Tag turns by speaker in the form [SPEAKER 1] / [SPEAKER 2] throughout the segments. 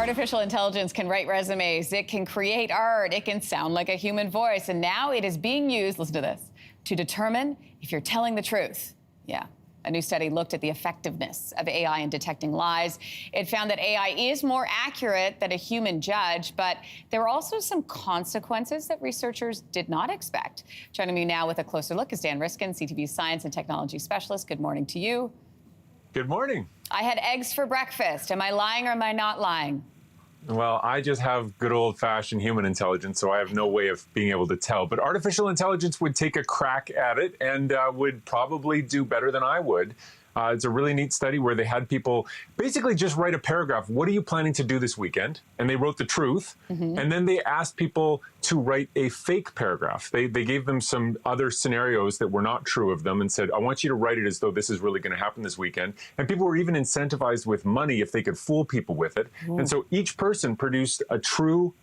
[SPEAKER 1] Artificial intelligence can write resumes, it can create art, it can sound like a human voice, and now it is being used, listen to this, to determine if you're telling the truth. Yeah. A new study looked at the effectiveness of AI in detecting lies. It found that AI is more accurate than a human judge, but there are also some consequences that researchers did not expect. Joining me now with a closer look is Dan Riskin, CTV's science and technology specialist. Good morning to you.
[SPEAKER 2] Good morning.
[SPEAKER 1] I had eggs for breakfast. Am I lying or am I not lying?
[SPEAKER 2] Well, I just have good old-fashioned human intelligence, so I have no way of being able to tell. But artificial intelligence would take a crack at it and would probably do better than I would. It's a really neat study where they had people basically just write a paragraph. What are you planning to do this weekend? And they wrote the truth. And then they asked people to write a fake paragraph. They gave them some other scenarios that were not true of them and said, I want you to write it as though this is really going to happen this weekend. And people were even incentivized with money if they could fool people with it. And so each person produced a true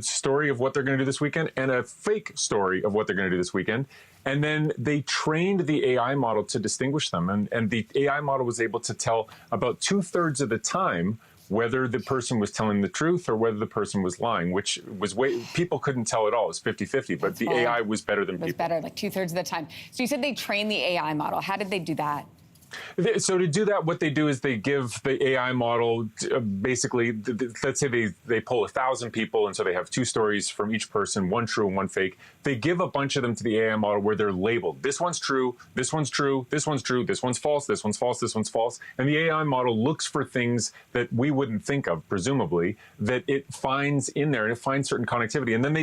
[SPEAKER 2] story of what they're going to do this weekend and a fake story of what they're going to do this weekend. And then they trained the AI model to distinguish them. And the AI model was able to tell about 2/3 of the time whether the person was telling the truth or whether the person was lying, which was people couldn't tell at all. It was 50-50, but the AI was better than people.
[SPEAKER 1] It was better, like 2/3 of the time. So you said they trained the AI model. How did they do that?
[SPEAKER 2] So to do that, what they do is they give the AI model basically, let's say they poll 1,000 people, and so they have 2 stories from each person, one true and one fake. They give a bunch of them to the AI model where they're labeled. This one's true, this one's true, this one's true, this one's false, this one's false, this one's false. And the AI model looks for things that we wouldn't think of, presumably, that it finds in there, and it finds certain connectivity. And then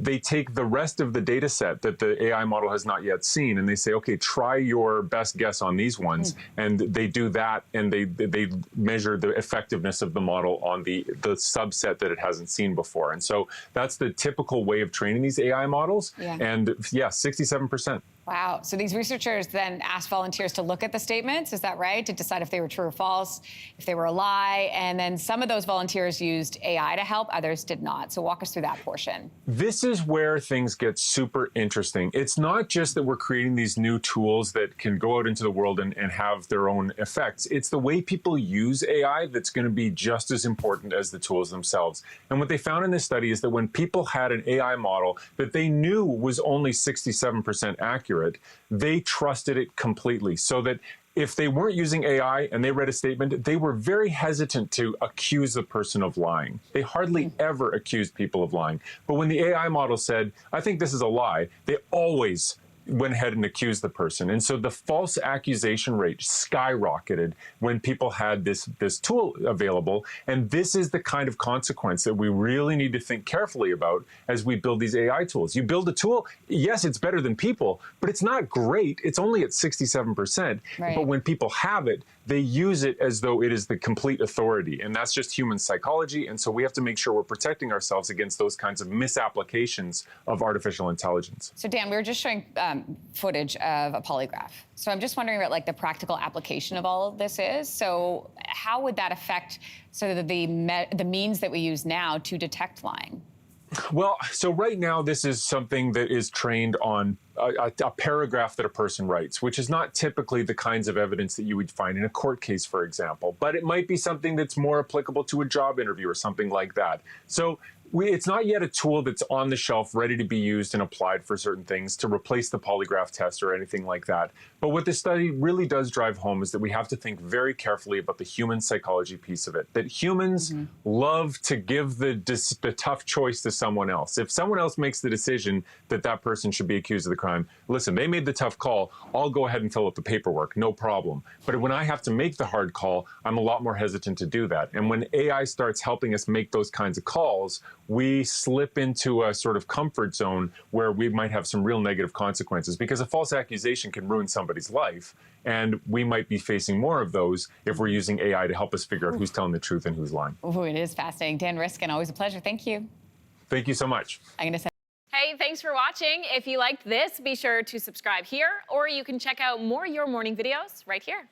[SPEAKER 2] they take the rest of the data set that the AI model has not yet seen, and they say, okay, try your best guess on these ones. And they do that, and they measure the effectiveness of the model on the subset that it hasn't seen before. And so that's the typical way of training these AI models. And yeah, 67%.
[SPEAKER 1] Wow. So these researchers then asked volunteers to look at the statements, is that right? To decide if they were true or false, if they were a lie. And then some of those volunteers used AI to help, others did not. So walk us through that portion.
[SPEAKER 2] This is where things get super interesting. It's not just that we're creating these new tools that can go out into the world and have their own effects. It's the way people use AI that's going to be just as important as the tools themselves. And what they found in this study is that when people had an AI model that they knew was only 67% accurate, they trusted it completely, so that if they weren't using AI and they read a statement, they were very hesitant to accuse the person of lying. They hardly ever accused people of lying. But when the AI model said, I think this is a lie, they always went ahead and accused the person. And so the false accusation rate skyrocketed when people had this tool available. And this is the kind of consequence that we really need to think carefully about as we build these AI tools. You build a tool, yes, it's better than people, but it's not great. It's only at 67%.
[SPEAKER 1] Right.
[SPEAKER 2] But when people have it, they use it as though it is the complete authority. And that's just human psychology. And so we have to make sure we're protecting ourselves against those kinds of misapplications of artificial intelligence.
[SPEAKER 1] So Dan, we were just showing footage of a polygraph. So I'm just wondering what like the practical application of all of this is. So how would that affect sort of the means that we use now to detect lying?
[SPEAKER 2] Well, so right now, this is something that is trained on a paragraph that a person writes, which is not typically the kinds of evidence that you would find in a court case, for example. But it might be something that's more applicable to a job interview or something like that. So it's not yet a tool that's on the shelf ready to be used and applied for certain things to replace the polygraph test or anything like that. But what this study really does drive home is that we have to think very carefully about the human psychology piece of it, that humans love to give the tough choice to someone else. If someone else makes the decision that that person should be accused of the crime, listen, they made the tough call, I'll go ahead and fill out the paperwork, no problem. But when I have to make the hard call, I'm a lot more hesitant to do that. And when AI starts helping us make those kinds of calls, we slip into a sort of comfort zone where we might have some real negative consequences, because a false accusation can ruin somebody's life. And we might be facing more of those if we're using AI to help us figure out who's telling the truth and who's lying.
[SPEAKER 1] Oh, it is fascinating. Dan Riskin, always a pleasure. Thank you.
[SPEAKER 2] Thank you so much.
[SPEAKER 3] Hey, thanks for watching. If you liked this, be sure to subscribe here, or you can check out more Your Morning videos right here.